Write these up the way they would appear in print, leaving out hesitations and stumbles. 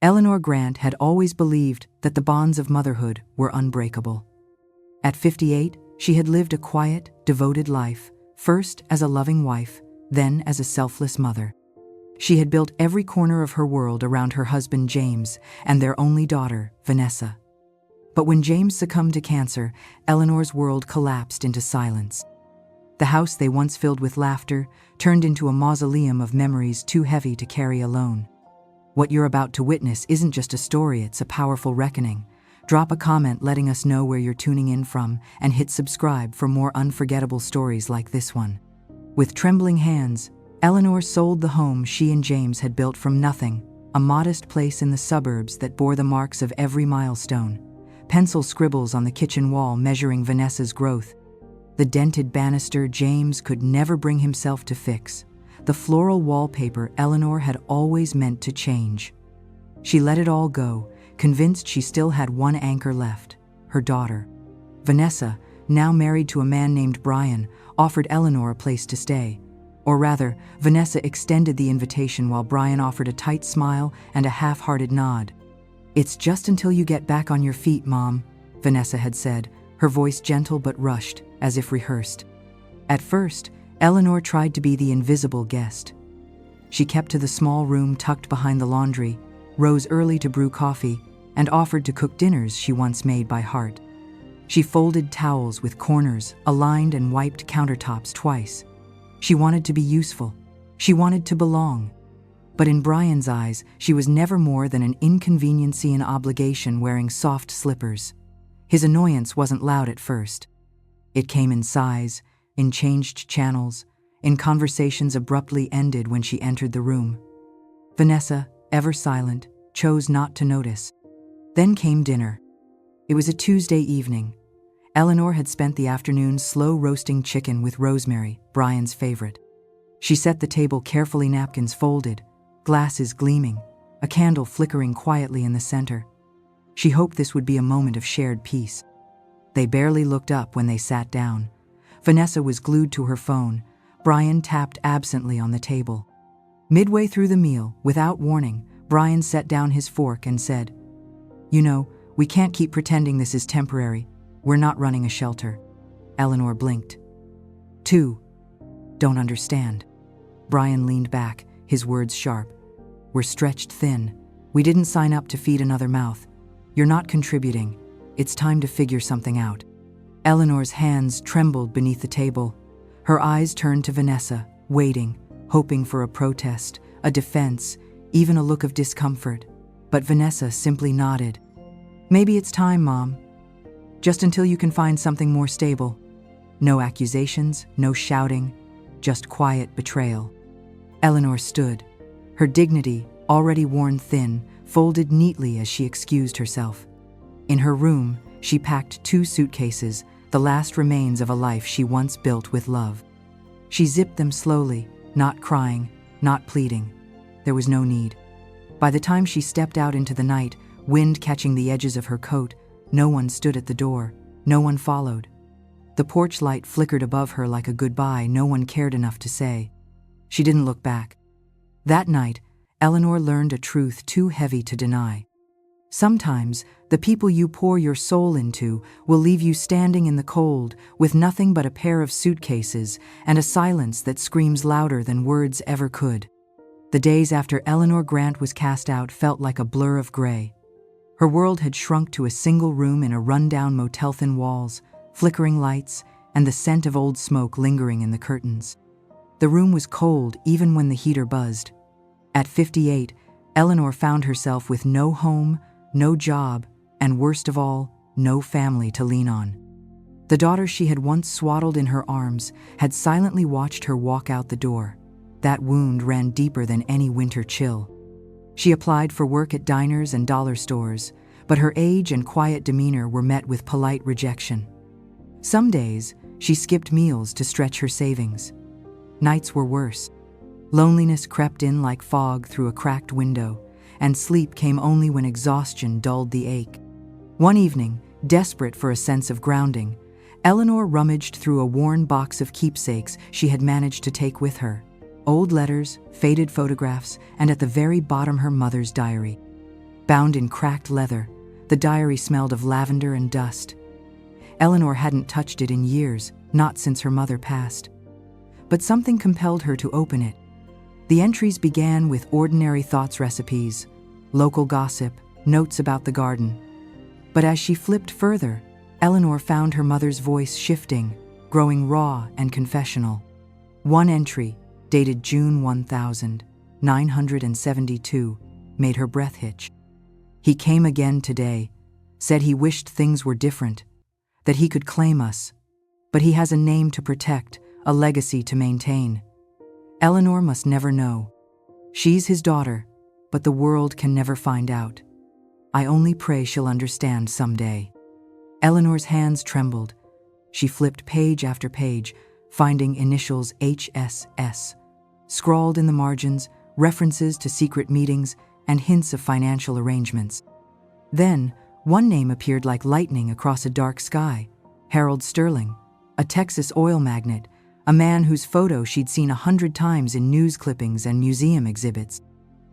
Eleanor Grant had always believed that the bonds of motherhood were unbreakable. At 58, she had lived a quiet, devoted life, first as a loving wife, then as a selfless mother. She had built every corner of her world around her husband James and their only daughter, Vanessa. But when James succumbed to cancer, Eleanor's world collapsed into silence. The house they once filled with laughter turned into a mausoleum of memories too heavy to carry alone. What you're about to witness isn't just a story, it's a powerful reckoning. Drop a comment letting us know where you're tuning in from, and hit subscribe for more unforgettable stories like this one. With trembling hands, Eleanor sold the home she and James had built from nothing, a modest place in the suburbs that bore the marks of every milestone. Pencil scribbles on the kitchen wall measuring Vanessa's growth. The dented banister James could never bring himself to fix. The floral wallpaper Eleanor had always meant to change. She let it all go, convinced she still had one anchor left, her daughter. Vanessa, now married to a man named Brian, offered Eleanor a place to stay. Or rather, Vanessa extended the invitation while Brian offered a tight smile and a half-hearted nod. "It's just until you get back on your feet, Mom," Vanessa had said, her voice gentle but rushed, as if rehearsed. At first, Eleanor tried to be the invisible guest. She kept to the small room tucked behind the laundry, rose early to brew coffee, and offered to cook dinners she once made by heart. She folded towels with corners, aligned and wiped countertops twice. She wanted to be useful. She wanted to belong. But in Brian's eyes, she was never more than an inconveniency and obligation wearing soft slippers. His annoyance wasn't loud at first. It came in sighs, in changed channels, in conversations abruptly ended when she entered the room. Vanessa, ever silent, chose not to notice. Then came dinner. It was a Tuesday evening. Eleanor had spent the afternoon slow roasting chicken with rosemary, Brian's favorite. She set the table carefully, napkins folded, glasses gleaming, a candle flickering quietly in the center. She hoped this would be a moment of shared peace. They barely looked up when they sat down. Vanessa was glued to her phone. Brian tapped absently on the table. Midway through the meal, without warning, Brian set down his fork and said, "You know, we can't keep pretending this is temporary. We're not running a shelter." Eleanor blinked. "Two, don't understand." Brian leaned back, his words sharp. "We're stretched thin. We didn't sign up to feed another mouth. You're not contributing. It's time to figure something out." Eleanor's hands trembled beneath the table. Her eyes turned to Vanessa, waiting, hoping for a protest, a defense, even a look of discomfort. But Vanessa simply nodded. "Maybe it's time, Mom. Just until you can find something more stable." No accusations, no shouting, just quiet betrayal. Eleanor stood, her dignity, already worn thin, folded neatly as she excused herself. In her room, she packed 2 suitcases, the last remains of a life she once built with love. She zipped them slowly, not crying, not pleading. There was no need. By the time she stepped out into the night, wind catching the edges of her coat, no one stood at the door, no one followed. The porch light flickered above her like a goodbye no one cared enough to say. She didn't look back. That night, Eleanor learned a truth too heavy to deny. Sometimes, the people you pour your soul into will leave you standing in the cold with nothing but a pair of suitcases and a silence that screams louder than words ever could. The days after Eleanor Grant was cast out felt like a blur of gray. Her world had shrunk to a single room in a rundown motel, thin walls, flickering lights, and the scent of old smoke lingering in the curtains. The room was cold even when the heater buzzed. At 58, Eleanor found herself with no home, no job, and worst of all, no family to lean on. The daughter she had once swaddled in her arms had silently watched her walk out the door. That wound ran deeper than any winter chill. She applied for work at diners and dollar stores, but her age and quiet demeanor were met with polite rejection. Some days, she skipped meals to stretch her savings. Nights were worse. Loneliness crept in like fog through a cracked window, and sleep came only when exhaustion dulled the ache. One evening, desperate for a sense of grounding, Eleanor rummaged through a worn box of keepsakes she had managed to take with her. Old letters, faded photographs, and at the very bottom her mother's diary. Bound in cracked leather, the diary smelled of lavender and dust. Eleanor hadn't touched it in years, not since her mother passed. But something compelled her to open it. The entries began with ordinary thoughts recipes, local gossip, notes about the garden. But as she flipped further, Eleanor found her mother's voice shifting, growing raw and confessional. One entry, dated June 1972, made her breath hitch. "He came again today, said he wished things were different, that he could claim us. But he has a name to protect, a legacy to maintain. Eleanor must never know. She's his daughter, but the world can never find out. I only pray she'll understand someday." Eleanor's hands trembled. She flipped page after page, finding initials HSS. Scrawled in the margins, references to secret meetings, and hints of financial arrangements. Then, one name appeared like lightning across a dark sky: Harold Sterling, a Texas oil magnate, a man whose photo she'd seen 100 times in news clippings and museum exhibits.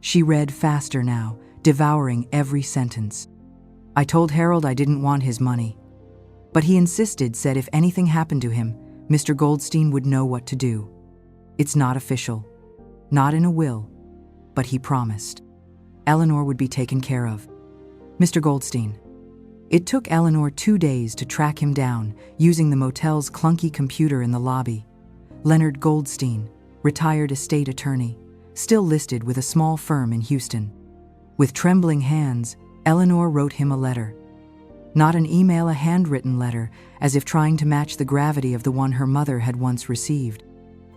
She read faster now, devouring every sentence. "I told Harold I didn't want his money. But he insisted, said if anything happened to him, Mr. Goldstein would know what to do. It's not official, not in a will, but he promised. Eleanor would be taken care of. Mr. Goldstein." It took Eleanor 2 days to track him down, using the motel's clunky computer in the lobby. Leonard Goldstein, retired estate attorney, still listed with a small firm in Houston. With trembling hands, Eleanor wrote him a letter. Not an email, a handwritten letter, as if trying to match the gravity of the one her mother had once received.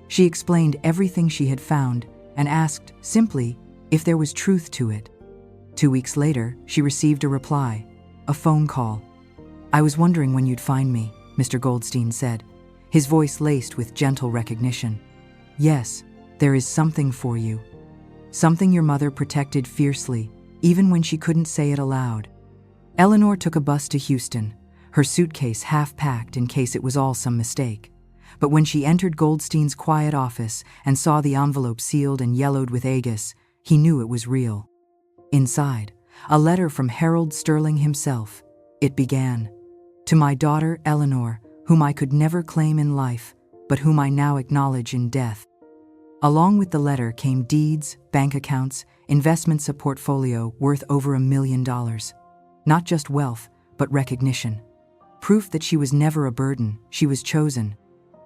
She explained everything she had found and asked, simply, if there was truth to it. 2 weeks later, she received a reply, a phone call. "I was wondering when you'd find me," Mr. Goldstein said, his voice laced with gentle recognition. "Yes, there is something for you. Something your mother protected fiercely, even when she couldn't say it aloud." Eleanor took a bus to Houston, her suitcase half-packed in case it was all some mistake. But when she entered Goldstein's quiet office and saw the envelope sealed and yellowed with Aegis, he knew it was real. Inside, a letter from Harold Sterling himself. It began, "To my daughter Eleanor, whom I could never claim in life, but whom I now acknowledge in death." Along with the letter came deeds, bank accounts, investments, a portfolio worth over $1 million. Not just wealth, but recognition. Proof that she was never a burden, she was chosen.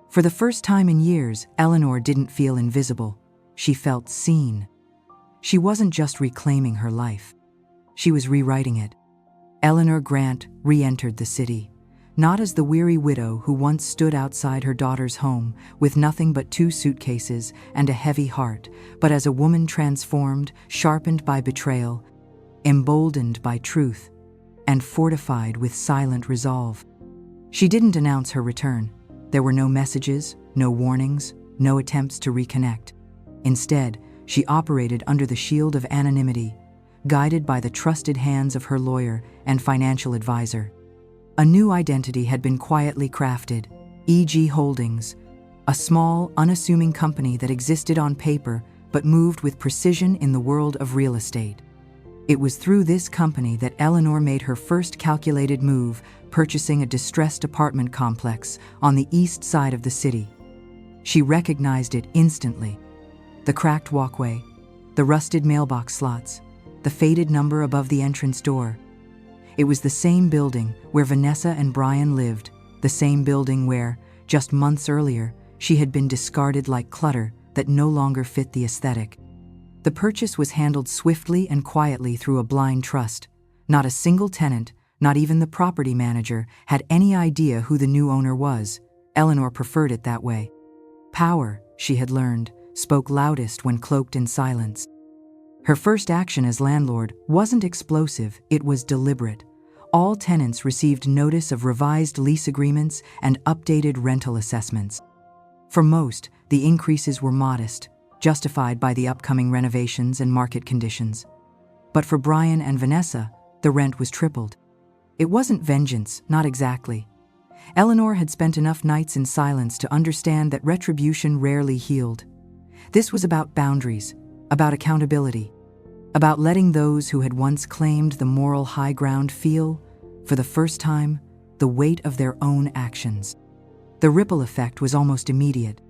For the first time in years, Eleanor didn't feel invisible. She felt seen. She wasn't just reclaiming her life. She was rewriting it. Eleanor Grant re-entered the city, not as the weary widow who once stood outside her daughter's home with nothing but 2 suitcases and a heavy heart, but as a woman transformed, sharpened by betrayal, emboldened by truth, and fortified with silent resolve. She didn't announce her return. There were no messages, no warnings, no attempts to reconnect. Instead, she operated under the shield of anonymity, guided by the trusted hands of her lawyer and financial advisor. A new identity had been quietly crafted, EG Holdings, a small, unassuming company that existed on paper but moved with precision in the world of real estate. It was through this company that Eleanor made her first calculated move, purchasing a distressed apartment complex on the east side of the city. She recognized it instantly. The cracked walkway, the rusted mailbox slots, the faded number above the entrance door. It was the same building where Vanessa and Brian lived, the same building where, just months earlier, she had been discarded like clutter that no longer fit the aesthetic. The purchase was handled swiftly and quietly through a blind trust. Not a single tenant, not even the property manager, had any idea who the new owner was. Eleanor preferred it that way. Power, she had learned, spoke loudest when cloaked in silence. Her first action as landlord wasn't explosive, it was deliberate. All tenants received notice of revised lease agreements and updated rental assessments. For most, the increases were modest, justified by the upcoming renovations and market conditions. But for Brian and Vanessa, the rent was tripled. It wasn't vengeance, not exactly. Eleanor had spent enough nights in silence to understand that retribution rarely healed. This was about boundaries, about accountability. about letting those who had once claimed the moral high ground feel, for the first time, the weight of their own actions. The ripple effect was almost immediate.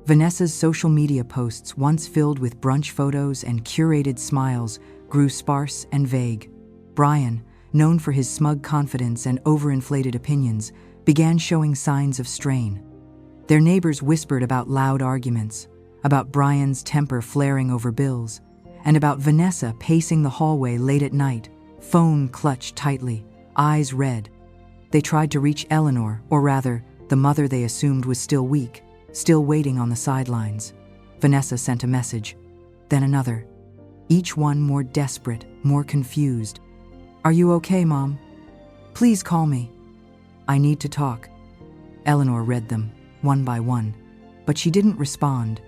Vanessa's social media posts, once filled with brunch photos and curated smiles, grew sparse and vague. Brian, known for his smug confidence and overinflated opinions, began showing signs of strain. Their neighbors whispered about loud arguments, about Brian's temper flaring over bills, and about Vanessa pacing the hallway late at night, phone clutched tightly, eyes red. They tried to reach Eleanor, or rather, the mother they assumed was still weak, still waiting on the sidelines. Vanessa sent a message, then another, each one more desperate, more confused. "Are you okay, Mom? Please call me. I need to talk." Eleanor read them, one by one, but she didn't respond.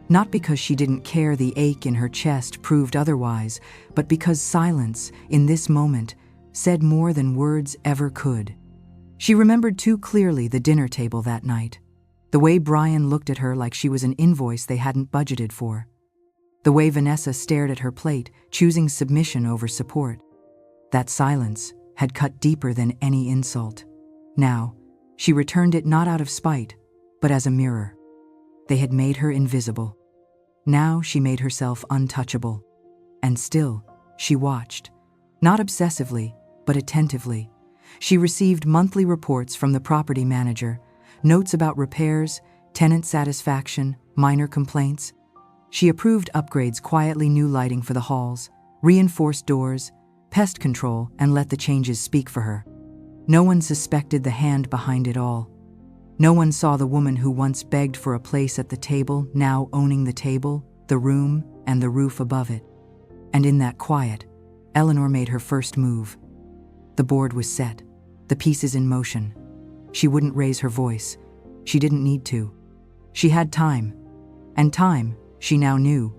Not because she didn't care, the ache in her chest proved otherwise, but because silence, in this moment, said more than words ever could. She remembered too clearly the dinner table that night, the way Brian looked at her like she was an invoice they hadn't budgeted for, the way Vanessa stared at her plate, choosing submission over support. That silence had cut deeper than any insult. Now, she returned it not out of spite, but as a mirror. They had made her invisible. Now she made herself untouchable. And still, she watched. Not obsessively, but attentively. She received monthly reports from the property manager, notes about repairs, tenant satisfaction, minor complaints. She approved upgrades, quietly, new lighting for the halls, reinforced doors, pest control, and let the changes speak for her. No one suspected the hand behind it all. No one saw the woman who once begged for a place at the table, now owning the table, the room, and the roof above it. And in that quiet, Eleanor made her first move. The board was set, the pieces in motion. She wouldn't raise her voice. She didn't need to. She had time. And time, she now knew,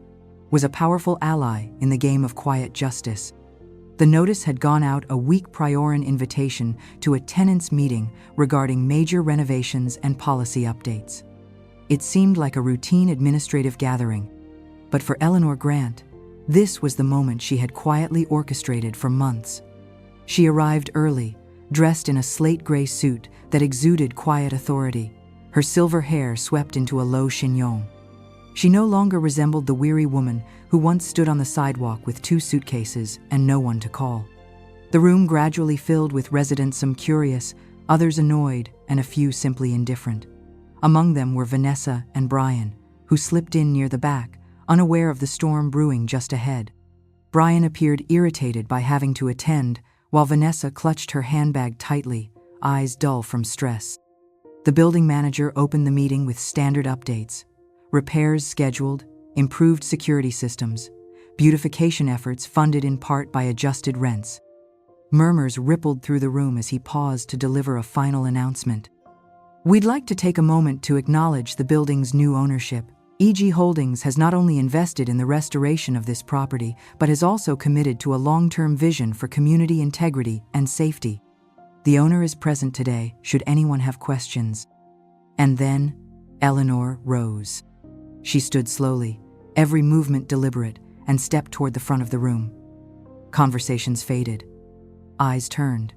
was a powerful ally in the game of quiet justice. The notice had gone out a week prior, an invitation to a tenants' meeting regarding major renovations and policy updates. It seemed like a routine administrative gathering, but for Eleanor Grant, this was the moment she had quietly orchestrated for months. She arrived early, dressed in a slate gray suit that exuded quiet authority, her silver hair swept into a low chignon. She no longer resembled the weary woman who once stood on the sidewalk with 2 suitcases and no one to call. The room gradually filled with residents, some curious, others annoyed, and a few simply indifferent. Among them were Vanessa and Brian, who slipped in near the back, unaware of the storm brewing just ahead. Brian appeared irritated by having to attend, while Vanessa clutched her handbag tightly, eyes dull from stress. The building manager opened the meeting with standard updates: repairs scheduled, improved security systems, beautification efforts funded in part by adjusted rents. Murmurs rippled through the room as he paused to deliver a final announcement. "We'd like to take a moment to acknowledge the building's new ownership. EG Holdings has not only invested in the restoration of this property, but has also committed to a long-term vision for community integrity and safety. The owner is present today, should anyone have questions." And then, Eleanor rose. She stood slowly, every movement deliberate, and stepped toward the front of the room. Conversations faded. Eyes turned.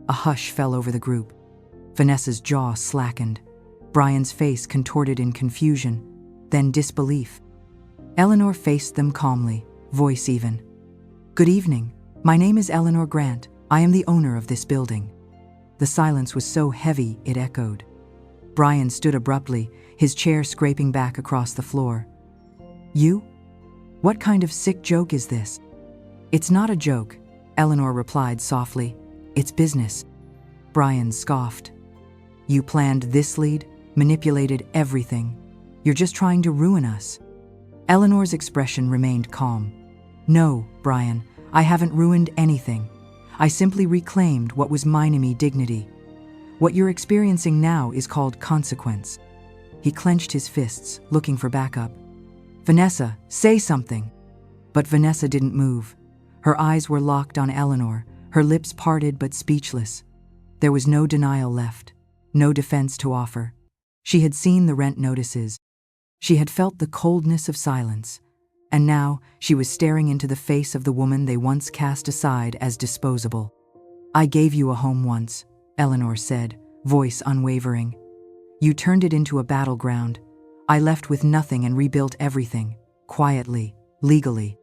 A hush fell over the group. Vanessa's jaw slackened. Brian's face contorted in confusion, then disbelief. Eleanor faced them calmly, voice even. "Good evening. My name is Eleanor Grant. I am the owner of this building." The silence was so heavy it echoed. Brian stood abruptly, his chair scraping back across the floor. "You? What kind of sick joke is this?" "It's not a joke," Eleanor replied softly. "It's business." Brian scoffed. "You planned this lead, manipulated everything. You're just trying to ruin us." Eleanor's expression remained calm. "No, Brian, I haven't ruined anything. I simply reclaimed what was mine, dignity. What you're experiencing now is called consequence." He clenched his fists, looking for backup. "Vanessa, say something." But Vanessa didn't move. Her eyes were locked on Eleanor, her lips parted but speechless. There was no denial left, no defense to offer. She had seen the rent notices. She had felt the coldness of silence. And now she was staring into the face of the woman they once cast aside as disposable. "I gave you a home once," Eleanor said, voice unwavering. "You turned it into a battleground. I left with nothing and rebuilt everything, quietly, legally.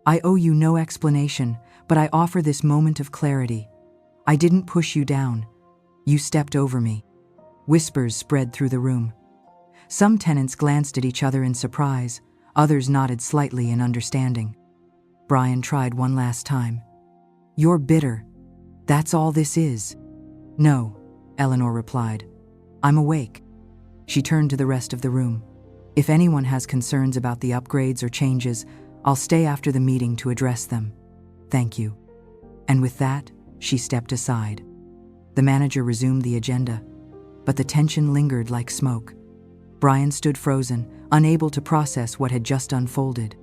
I owe you no explanation, but I offer this moment of clarity. I didn't push you down. You stepped over me." Whispers spread through the room. Some tenants glanced at each other in surprise, others nodded slightly in understanding. Brian tried one last time. "You're bitter. That's all this is." "No," Eleanor replied. "I'm awake." She turned to the rest of the room. "If anyone has concerns about the upgrades or changes, I'll stay after the meeting to address them. Thank you." And with that, she stepped aside. The manager resumed the agenda, but the tension lingered like smoke. Brian stood frozen, unable to process what had just unfolded.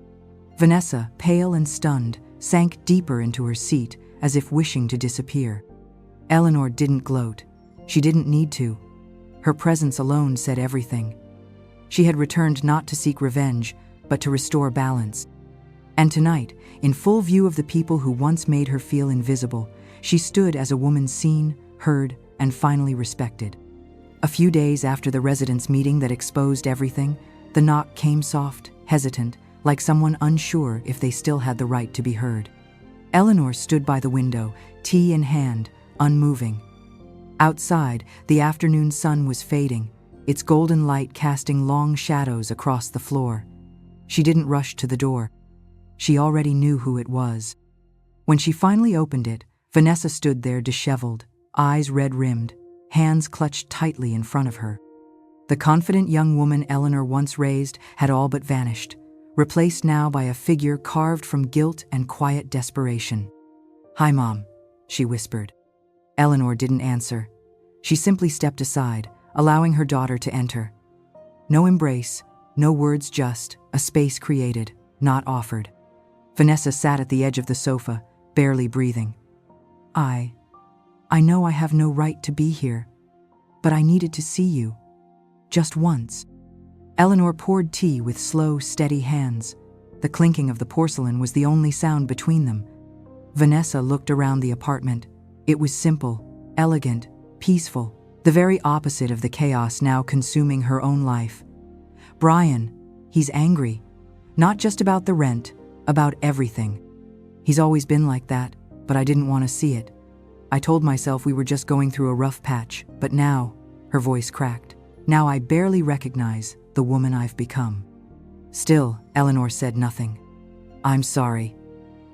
Vanessa, pale and stunned, sank deeper into her seat as if wishing to disappear. Eleanor didn't gloat. She didn't need to. Her presence alone said everything. She had returned not to seek revenge, but to restore balance. And tonight, in full view of the people who once made her feel invisible, she stood as a woman seen, heard, and finally respected. A few days after the residents' meeting that exposed everything, the knock came soft, hesitant, like someone unsure if they still had the right to be heard. Eleanor stood by the window, tea in hand, unmoving. Outside, the afternoon sun was fading, its golden light casting long shadows across the floor. She didn't rush to the door. She already knew who it was. When she finally opened it, Vanessa stood there disheveled, eyes red-rimmed, hands clutched tightly in front of her. The confident young woman Eleanor once raised had all but vanished, replaced now by a figure carved from guilt and quiet desperation. "Hi, Mom," she whispered. Eleanor didn't answer. She simply stepped aside, allowing her daughter to enter. No embrace, no words, just a space created, not offered. Vanessa sat at the edge of the sofa, barely breathing. I know I have no right to be here, but I needed to see you. Just once." Eleanor poured tea with slow, steady hands. The clinking of the porcelain was the only sound between them. Vanessa looked around the apartment. It was simple, elegant, peaceful, the very opposite of the chaos now consuming her own life. "Brian, he's angry. Not just about the rent, about everything. He's always been like that, but I didn't want to see it. I told myself we were just going through a rough patch, but now," her voice cracked, "now I barely recognize the woman I've become." Still, Eleanor said nothing. "I'm sorry,"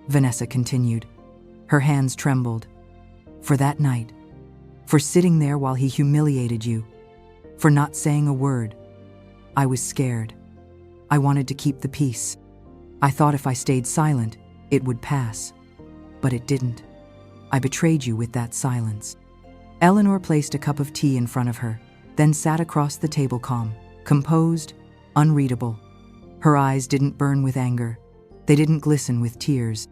Vanessa continued. Her hands trembled. "For that night. For sitting there while he humiliated you. For not saying a word. I was scared. I wanted to keep the peace. I thought if I stayed silent, it would pass. But it didn't. I betrayed you with that silence." Eleanor placed a cup of tea in front of her, then sat across the table calm, composed, unreadable. Her eyes didn't burn with anger. They didn't glisten with tears.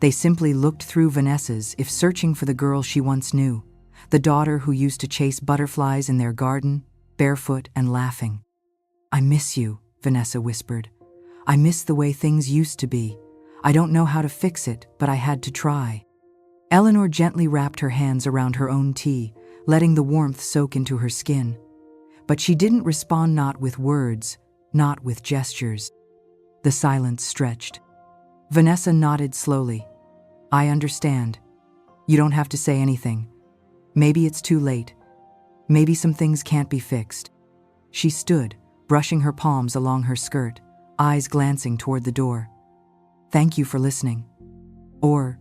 They simply looked through Vanessa's, if searching for the girl she once knew, the daughter who used to chase butterflies in their garden, barefoot and laughing. "I miss you," Vanessa whispered. "I miss the way things used to be. I don't know how to fix it, but I had to try." Eleanor gently wrapped her hands around her own tea, letting the warmth soak into her skin. But she didn't respond, not with words, not with gestures. The silence stretched. Vanessa nodded slowly. "I understand. You don't have to say anything. Maybe it's too late. Maybe some things can't be fixed." She stood, brushing her palms along her skirt, eyes glancing toward the door. "Thank you for listening. Or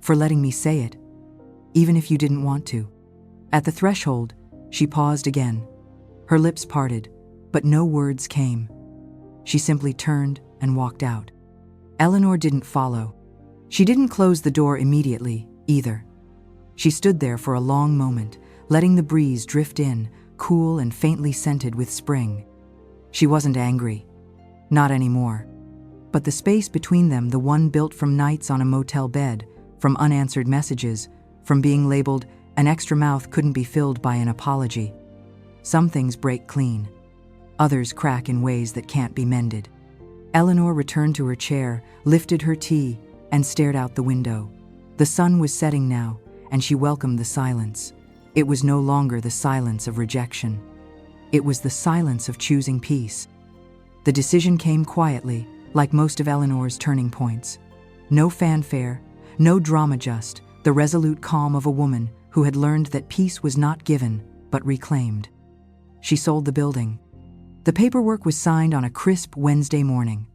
for letting me say it, even if you didn't want to." At the threshold, she paused again. Her lips parted, but no words came. She simply turned and walked out. Eleanor didn't follow. She didn't close the door immediately, either. She stood there for a long moment, letting the breeze drift in, cool and faintly scented with spring. She wasn't angry. Not anymore. But the space between them, the one built from nights on a motel bed, from unanswered messages, from being labeled an extra mouth, couldn't be filled by an apology. Some things break clean. Others crack in ways that can't be mended. Eleanor returned to her chair, lifted her tea, and stared out the window. The sun was setting now, and she welcomed the silence. It was no longer the silence of rejection. It was the silence of choosing peace. The decision came quietly, like most of Eleanor's turning points. No fanfare, no drama, just the resolute calm of a woman who had learned that peace was not given, but reclaimed. She sold the building. The paperwork was signed on a crisp Wednesday morning.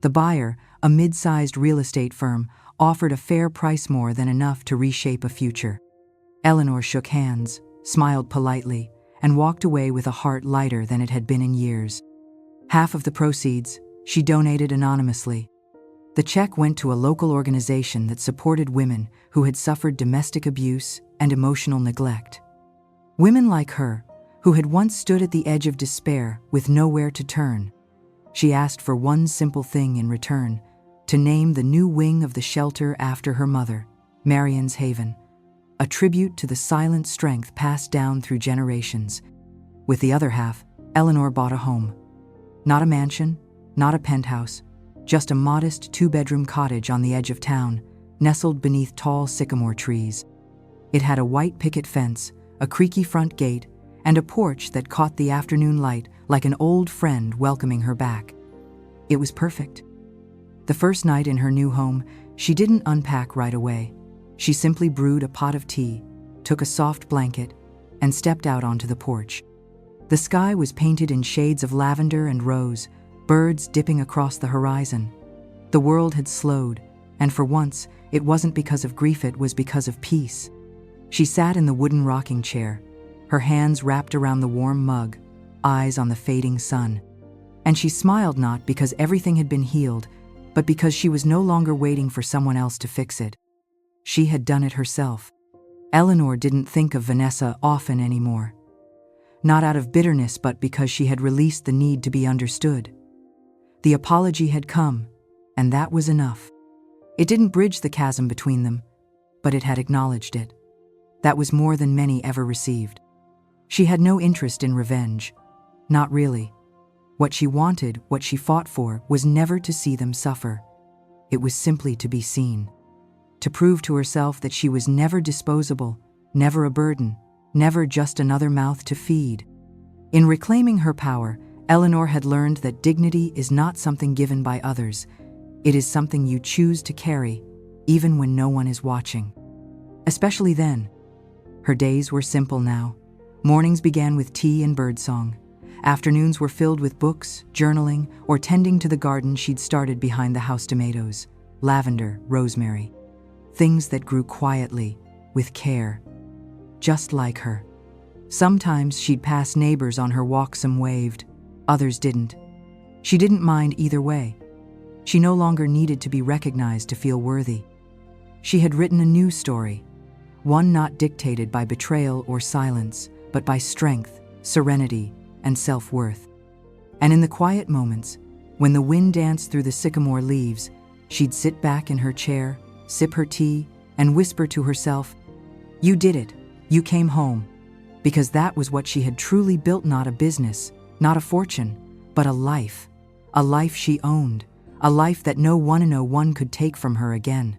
The buyer, a mid-sized real estate firm, offered a fair price, more than enough to reshape a future. Eleanor shook hands, smiled politely, and walked away with a heart lighter than it had been in years. Half of the proceeds she donated anonymously. The check went to a local organization that supported women who had suffered domestic abuse and emotional neglect. Women like her, who had once stood at the edge of despair with nowhere to turn. She asked for one simple thing in return: to name the new wing of the shelter after her mother, Marion's Haven, a tribute to the silent strength passed down through generations. With the other half, Eleanor bought a home. Not a mansion, not a penthouse, just a modest 2-bedroom cottage on the edge of town, nestled beneath tall sycamore trees. It had a white picket fence, a creaky front gate, and a porch that caught the afternoon light like an old friend welcoming her back. It was perfect. The first night in her new home, she didn't unpack right away. She simply brewed a pot of tea, took a soft blanket, and stepped out onto the porch. The sky was painted in shades of lavender and rose, birds dipping across the horizon. The world had slowed, and for once, it wasn't because of grief, it was because of peace. She sat in the wooden rocking chair, her hands wrapped around the warm mug, eyes on the fading sun. And she smiled not because everything had been healed, but because she was no longer waiting for someone else to fix it. She had done it herself. Eleanor didn't think of Vanessa often anymore. Not out of bitterness, but because she had released the need to be understood. The apology had come, and that was enough. It didn't bridge the chasm between them, but it had acknowledged it. That was more than many ever received. She had no interest in revenge. Not really. What she wanted, what she fought for, was never to see them suffer. It was simply to be seen. To prove to herself that she was never disposable, never a burden, never just another mouth to feed. In reclaiming her power, Eleanor had learned that dignity is not something given by others. It is something you choose to carry, even when no one is watching. Especially then. Her days were simple now. Mornings began with tea and birdsong. Afternoons were filled with books, journaling, or tending to the garden she'd started behind the house: tomatoes, lavender, rosemary. Things that grew quietly, with care. Just like her. Sometimes she'd pass neighbors on her walk, some waved, others didn't. She didn't mind either way. She no longer needed to be recognized to feel worthy. She had written a new story, one not dictated by betrayal or silence, but by strength, serenity, and self-worth. And in the quiet moments, when the wind danced through the sycamore leaves, she'd sit back in her chair, sip her tea, and whisper to herself, "You did it. You came home." Because that was what she had truly built: not a business, not a fortune, but a life. A life she owned, a life that no one could take from her again.